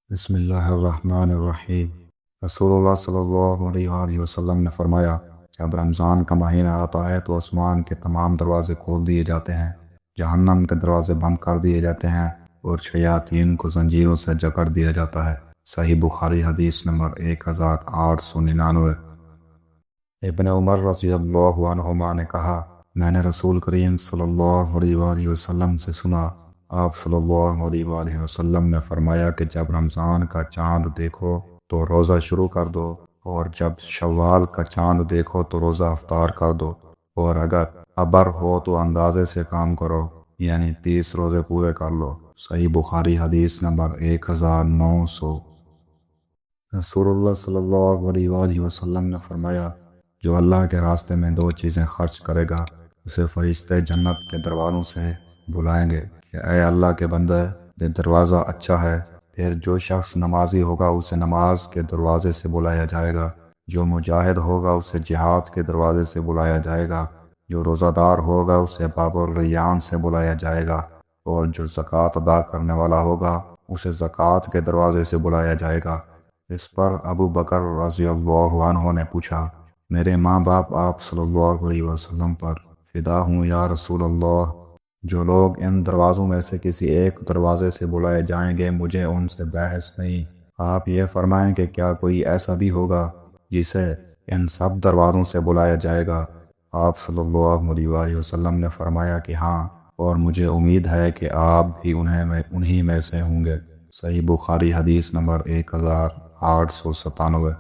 بسم اللہ الرحمن الرحیم۔ رسول اللہ صلی اللہ علیہ وآلہ وسلم نے فرمایا، جب رمضان کا مہینہ آتا ہے تو آسمان کے تمام دروازے کھول دیے جاتے ہیں، جہنم کے دروازے بند کر دیے جاتے ہیں اور شیاطین کو زنجیروں سے جکڑ دیا جاتا ہے۔ صحیح بخاری حدیث نمبر 1899۔ ابن عمر رضی اللہ عنہما نے کہا، میں نے رسول کریم صلی اللہ علیہ وآلہ وسلم سے سنا، آپ صلی اللہ علیہ وآلہ وسلم نے فرمایا کہ جب رمضان کا چاند دیکھو تو روزہ شروع کر دو، اور جب شوال کا چاند دیکھو تو روزہ افطار کر دو، اور اگر ابر ہو تو اندازے سے کام کرو، یعنی 30 روزے پورے کر لو۔ صحیح بخاری حدیث نمبر 1900۔ رسول اللہ صلی اللہ علیہ وآلہ وسلم نے فرمایا، جو اللہ کے راستے میں 2 چیزیں خرچ کرے گا، اسے فرشتے جنت کے دروازوں سے بلائیں گے کہ اے اللہ کے بندے، یہ دروازہ اچھا ہے۔ پھر جو شخص نمازی ہوگا اسے نماز کے دروازے سے بلایا جائے گا، جو مجاہد ہوگا اسے جہاد کے دروازے سے بلایا جائے گا، جو روزہ دار ہوگا اسے باب الریان سے بلایا جائے گا، اور جو زکوٰۃ ادا کرنے والا ہوگا اسے زکوٰۃ کے دروازے سے بلایا جائے گا۔ اس پر ابو بکر رضی اللہ عنہ نے پوچھا، میرے ماں باپ آپ صلی اللہ علیہ وسلم پر فدا ہوں یا رسول اللہ، جو لوگ ان دروازوں میں سے کسی ایک دروازے سے بلائے جائیں گے مجھے ان سے بحث نہیں۔ آپ یہ فرمائیں کہ کیا کوئی ایسا بھی ہوگا جسے ان سب دروازوں سے بلایا جائے گا؟ آپ صلی اللہ علیہ وآلہ وسلم نے فرمایا کہ ہاں، اور مجھے امید ہے کہ آپ بھی انہی میں سے ہوں گے۔ صحیح بخاری حدیث نمبر 1897۔